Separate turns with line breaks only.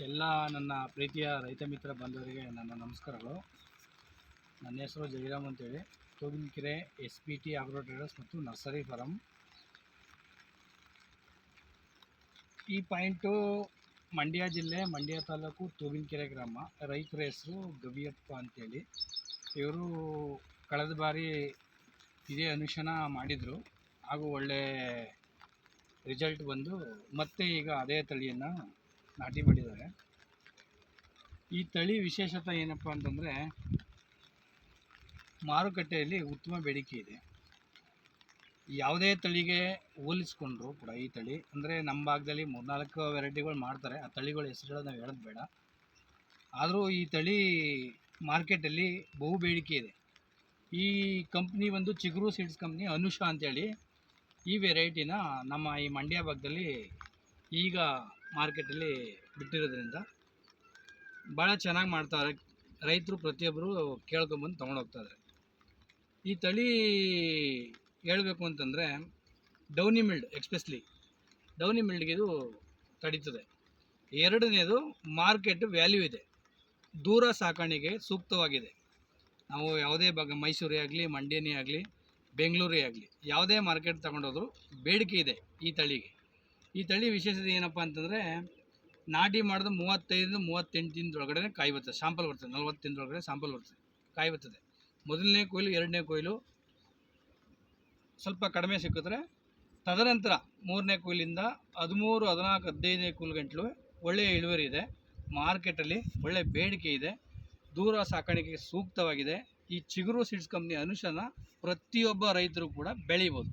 ಎಲ್ಲ ನನ್ನ ಪ್ರೀತಿಯ ರೈತ ಮಿತ್ರ ಬಂಧುವರಿಗೆ ನನ್ನ ನಮಸ್ಕಾರಗಳು. ನನ್ನ ಹೆಸರು ಜಯರಾಮ್ ಅಂತೇಳಿ, ತೂಬಿನಕೆರೆ SPT ಆಗ್ರೋ ಟ್ರೇಡರ್ಸ್ ಮತ್ತು ನರ್ಸರಿ ಫಾರಮ್. ಈ ಪಾಯಿಂಟು ಮಂಡ್ಯ ಜಿಲ್ಲೆ, ಮಂಡ್ಯ ತಾಲೂಕು, ತೂಬಿನಕೆರೆ ಗ್ರಾಮ. ರೈತರ ಹೆಸರು ಗವಿಯಪ್ಪ ಅಂತೇಳಿ. ಇವರು ಕಳೆದ ಬಾರಿ ಇದೇ ಅನುಶನ ಮಾಡಿದರು, ಹಾಗೂ ಒಳ್ಳೆ ರಿಸಲ್ಟ್ ಬಂದು ಮತ್ತೆ ಈಗ ಅದೇ ತಳಿಯನ್ನು ನಾಟಿ ಮಾಡಿದ್ದಾರೆ. ಈ ತಳಿ ವಿಶೇಷತೆ ಏನಪ್ಪ ಅಂತಂದರೆ, ಮಾರುಕಟ್ಟೆಯಲ್ಲಿ ಉತ್ತಮ ಬೇಡಿಕೆ ಇದೆ. ಯಾವುದೇ ತಳಿಗೆ ಹೋಲಿಸ್ಕೊಂಡ್ರು ಕೂಡ ಈ ತಳಿ, ಅಂದರೆ ನಮ್ಮ ಭಾಗದಲ್ಲಿ 3-4 ವೆರೈಟಿಗಳು ಮಾಡ್ತಾರೆ. ಆ ತಳಿಗಳ ಹೆಸರುಗಳು ನಾವು ಹೇಳೋದು ಬೇಡ. ಆದರೂ ಈ ತಳಿ ಮಾರ್ಕೆಟಲ್ಲಿ ಬಹು ಬೇಡಿಕೆ ಇದೆ. ಈ ಕಂಪ್ನಿ ಒಂದು ಚಿಗುರು ಸೀಡ್ಸ್ ಕಂಪ್ನಿ ಅನುಷಾ ಅಂತೇಳಿ ಈ ವೆರೈಟಿನ ನಮ್ಮ ಈ ಮಂಡ್ಯ ಭಾಗದಲ್ಲಿ ಈಗ ಮಾರ್ಕೆಟಲ್ಲಿ ಬಿಟ್ಟಿರೋದ್ರಿಂದ ಭಾಳ ಚೆನ್ನಾಗಿ ಮಾಡ್ತಾರೆ. ರೈತರು ಪ್ರತಿಯೊಬ್ಬರು ಕೇಳ್ಕೊಂಬಂದು ತೊಗೊಂಡೋಗ್ತಾರೆ. ಈ ತಳಿ ಹೇಳಬೇಕು ಅಂತಂದರೆ, ಡೌನಿ ಮಿಲ್ಡ್, ಎಕ್ಸ್ಪೆಷಲಿ ಡೌನಿ ಮಿಲ್ಡ್ಗೆ ಇದು ತಡೀತದೆ. ಎರಡನೇದು, ಮಾರ್ಕೆಟ್ ವ್ಯಾಲ್ಯೂ ಇದೆ, ದೂರ ಸಾಕಾಣಿಕೆ ಸೂಕ್ತವಾಗಿದೆ. ನಾವು ಯಾವುದೇ ಭಾಗ, ಮೈಸೂರೇ ಆಗಲಿ, ಮಂಡ್ಯನೇ ಆಗಲಿ, ಬೆಂಗಳೂರೇ ಆಗಲಿ, ಯಾವುದೇ ಮಾರ್ಕೆಟ್ ತಗೊಂಡೋದ್ರು ಬೇಡಿಕೆ ಇದೆ ಈ ತಳಿಗೆ. ಈ ತಳಿ ವಿಶೇಷತೆ ಏನಪ್ಪ ಅಂತಂದರೆ, ನಾಟಿ ಮಾಡಿದ 35-38 ದಿನದೊಳಗಡೆ ಕಾಯಿ ಬರ್ತದೆ, ಶಾಂಪಲ್ ಬರ್ತದೆ. 40 ದಿನದೊಳಗಡೆ ಶಾಂಪಲ್ ಬರ್ತದೆ, ಕಾಯಿ ಬರ್ತದೆ. ಮೊದಲನೇ ಕೊಯ್ಲು, ಎರಡನೇ ಕೊಯ್ಲು ಸ್ವಲ್ಪ ಕಡಿಮೆ ಸಿಕ್ಕಿದ್ರೆ, ತದನಂತರ ಮೂರನೇ ಕೊಯ್ಲಿಂದ 13, 14, 15ನೇ ಕೊಯ್ಲು ಗಂಟಲು ಒಳ್ಳೆಯ ಇಳುವರಿ ಇದೆ. ಮಾರ್ಕೆಟಲ್ಲಿ ಒಳ್ಳೆಯ ಬೇಡಿಕೆ ಇದೆ, ದೂರ ಸಾಕಾಣಿಕೆಗೆ ಸೂಕ್ತವಾಗಿದೆ. ಈ ಚಿಗುರು ಸೀಡ್ಸ್ ಕಂಪ್ನಿ ಅನುಶನ ಪ್ರತಿಯೊಬ್ಬ ರೈತರು ಕೂಡ ಬೆಳಿಬೋದು.